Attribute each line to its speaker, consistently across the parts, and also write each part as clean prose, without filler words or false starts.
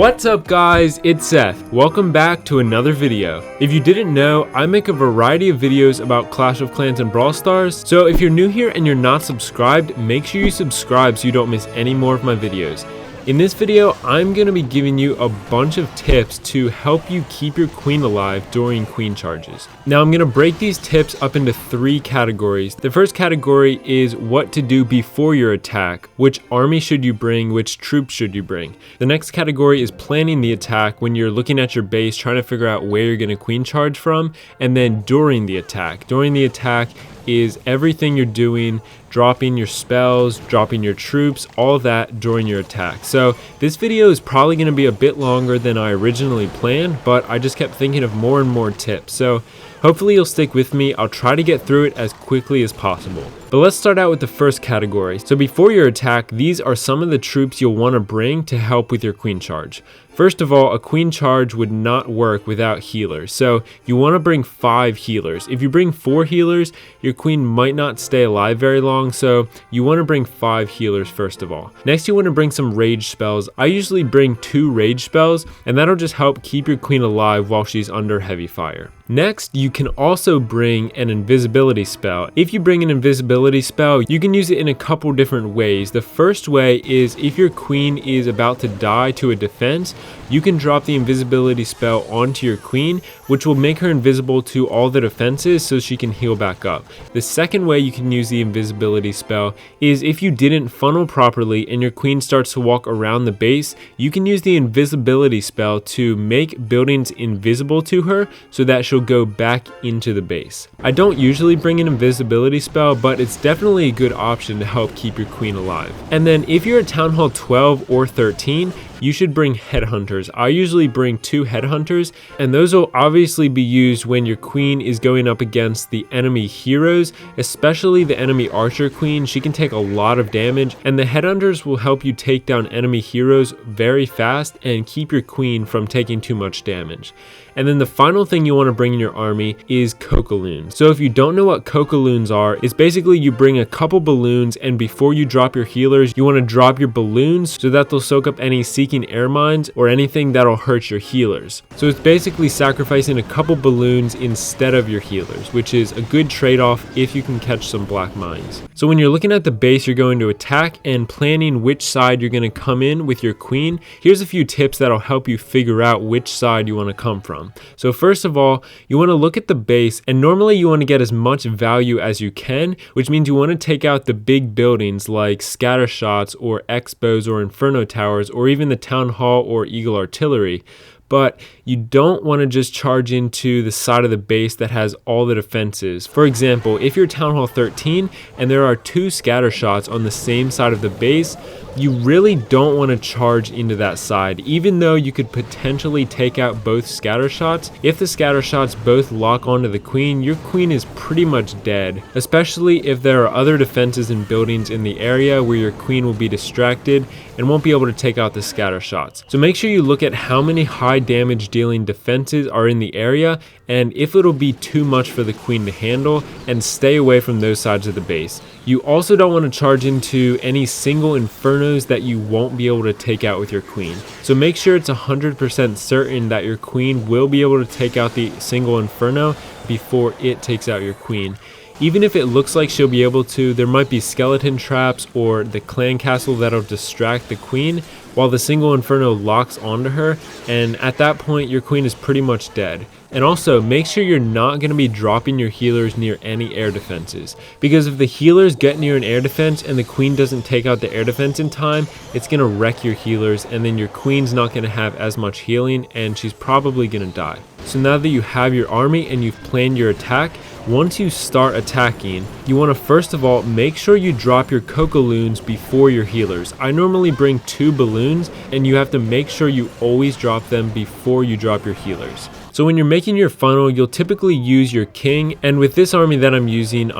Speaker 1: What's up guys, it's Seth. Welcome back to another video. If you didn't know, I make a variety of videos about Clash of Clans and Brawl Stars, so if you're new here and you're not subscribed, make sure you subscribe so you don't miss any more of my videos. In this video, I'm going to be giving you a bunch of tips to help you keep your queen alive during queen charges. Now I'm going to break these tips up into three categories. The first category is what to do before your attack, which army should you bring, which troops should you bring. The next category is planning the attack when you're looking at your base trying to figure out where you're going to queen charge from, and then during the attack. During the attack is everything you're doing, dropping your spells, dropping your troops, all of that during your attack. So this video is probably going to be a bit longer than I originally planned, but I just kept thinking of more and more tips. So hopefully you'll stick with me. I'll try to get through it as quickly as possible. But let's start out with the first category. So before your attack, these are some of the troops you'll want to bring to help with your queen charge. First of all, a queen charge would not work without healers. So you want to bring 5 healers. If you bring 4 healers, your queen might not stay alive very long. So you want to bring 5 healers first of all. Next, you want to bring some rage spells. I usually bring 2 rage spells, and that'll just help keep your queen alive while she's under heavy fire. Next, you can also bring an invisibility spell. If you bring an invisibility spell, you can use it in a couple different ways. The first way is if your queen is about to die to a defense, you can drop the invisibility spell onto your queen, which will make her invisible to all the defenses so she can heal back up. The second way you can use the invisibility spell is if you didn't funnel properly and your queen starts to walk around the base, you can use the invisibility spell to make buildings invisible to her so that she'll go back into the base. I don't usually bring an invisibility spell, but it's definitely a good option to help keep your queen alive. And then if you're at Town Hall 12 or 13, you should bring headhunters. I usually bring 2 headhunters, and those will obviously be used when your queen is going up against the enemy heroes, especially the enemy archer queen. She can take a lot of damage, and the headhunters will help you take down enemy heroes very fast and keep your queen from taking too much damage. And then the final thing you want to bring in your army is Coca-Loons. So if you don't know what Coca-Loons are, it's basically you bring a couple balloons, and before you drop your healers, you want to drop your balloons so that they'll soak up any seeking air mines or anything that'll hurt your healers. So it's basically sacrificing a couple balloons instead of your healers, which is a good trade-off if you can catch some black mines. So when you're looking at the base you're going to attack and planning which side you're going to come in with your queen, here's a few tips that'll help you figure out which side you want to come from. So first of all, you want to look at the base, and normally you want to get as much value as you can, which means you want to take out the big buildings like scatter shots or expos or inferno towers or even the town hall or eagle artillery. But you don't want to just charge into the side of the base that has all the defenses. For example, if you're Town Hall 13 and there are 2 scatter shots on the same side of the base, you really don't want to charge into that side. Even though you could potentially take out both scatter shots, if the scatter shots both lock onto the queen, your queen is pretty much dead, especially if there are other defenses and buildings in the area where your queen will be distracted and won't be able to take out the scatter shots. So make sure you look at how many high damage dealing defenses are in the area and if it'll be too much for the queen to handle, and stay away from those sides of the base. You also don't want to charge into any single infernos that you won't be able to take out with your queen. So make sure it's 100% certain that your queen will be able to take out the single inferno before it takes out your queen. Even if it looks like she'll be able to, there might be skeleton traps or the clan castle that'll distract the queen while the single inferno locks onto her, and at that point your queen is pretty much dead. And also, make sure you're not going to be dropping your healers near any air defenses, because if the healers get near an air defense and the queen doesn't take out the air defense in time, it's going to wreck your healers, and then your queen's not going to have as much healing and she's probably going to die. So now that you have your army and you've planned your attack, once you start attacking, you want to first of all make sure you drop your Coca-Loons before your healers. I normally bring 2 balloons, and you have to make sure you always drop them before you drop your healers. So when you're making your funnel, you'll typically use your king, and with this army that I'm using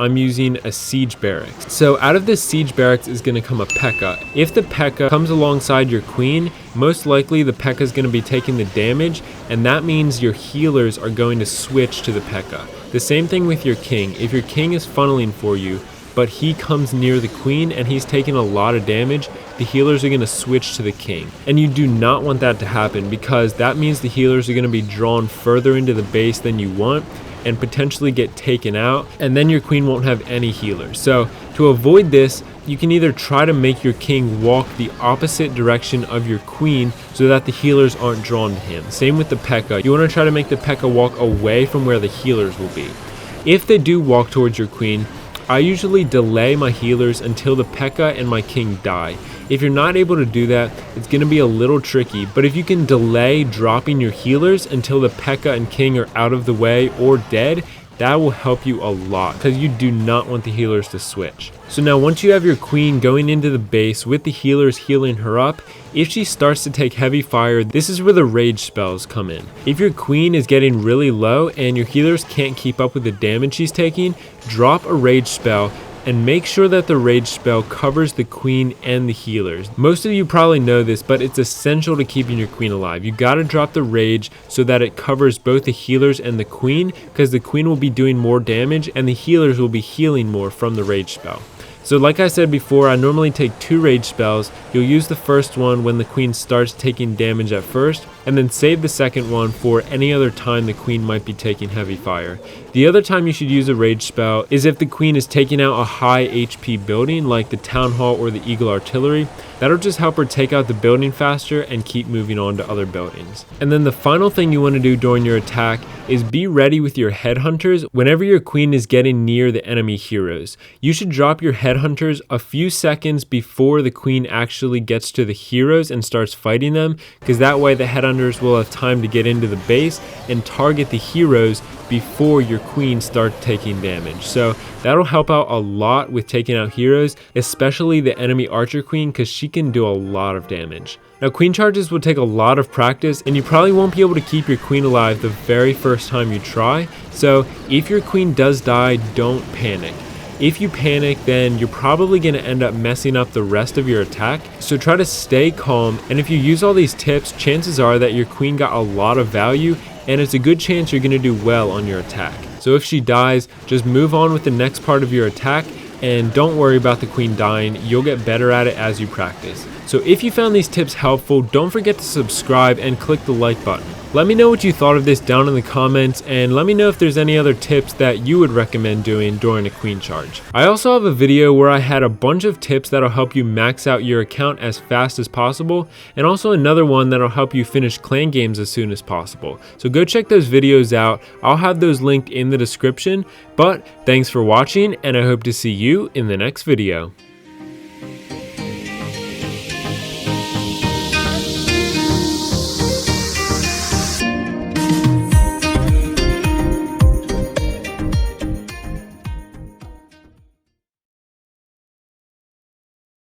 Speaker 1: a siege barracks. So out of this siege barracks is going to come a P.E.K.K.A. If the P.E.K.K.A. comes alongside your queen, most likely the P.E.K.K.A. is going to be taking the damage, and that means your healers are going to switch to the P.E.K.K.A. The same thing with your king. If your king is funneling for you, but he comes near the queen and he's taking a lot of damage, the healers are going to switch to the king. And you do not want that to happen, because that means the healers are going to be drawn further into the base than you want and potentially get taken out, and then your queen won't have any healers. So to avoid this, you can either try to make your king walk the opposite direction of your queen so that the healers aren't drawn to him. Same with the P.E.K.K.A. You want to try to make the P.E.K.K.A. walk away from where the healers will be. If they do walk towards your queen, I usually delay my healers until the P.E.K.K.A. and my king die. If you're not able to do that, it's going to be a little tricky, but if you can delay dropping your healers until the P.E.K.K.A. and king are out of the way or dead, that will help you a lot, because you do not want the healers to switch. So now once you have your queen going into the base with the healers healing her up, if she starts to take heavy fire, this is where the rage spells come in. If your queen is getting really low and your healers can't keep up with the damage she's taking, drop a rage spell and make sure that the rage spell covers the queen and the healers. Most of you probably know this, but it's essential to keeping your queen alive. You gotta drop the rage so that it covers both the healers and the queen, because the queen will be doing more damage and the healers will be healing more from the rage spell. So like I said before, I normally take 2 rage spells. You'll use the first one when the queen starts taking damage at first, and then save the second one for any other time the queen might be taking heavy fire. The other time you should use a rage spell is if the queen is taking out a high HP building like the town hall or the eagle artillery. That'll just help her take out the building faster and keep moving on to other buildings. And then the final thing you want to do during your attack is be ready with your headhunters whenever your queen is getting near the enemy heroes. You should drop your headhunters a few seconds before the queen actually gets to the heroes and starts fighting them, because that way the headhunters will have time to get into the base and target the heroes before your queen starts taking damage. So that'll help out a lot with taking out heroes, especially the enemy archer queen, because she can do a lot of damage. Now, queen charges will take a lot of practice, and you probably won't be able to keep your queen alive the very first time you try. So if your queen does die, don't panic. If you panic, then you're probably going to end up messing up the rest of your attack. So try to stay calm, and if you use all these tips, chances are that your queen got a lot of value, and it's a good chance you're going to do well on your attack. So if she dies, just move on with the next part of your attack, and don't worry about the queen dying. You'll get better at it as you practice. So if you found these tips helpful, don't forget to subscribe and click the like button. Let me know what you thought of this down in the comments, and let me know if there's any other tips that you would recommend doing during a queen charge. I also have a video where I had a bunch of tips that'll help you max out your account as fast as possible, and also another one that'll help you finish clan games as soon as possible. So go check those videos out. I'll have those linked in the description. But thanks for watching, and I hope to see you in the next video.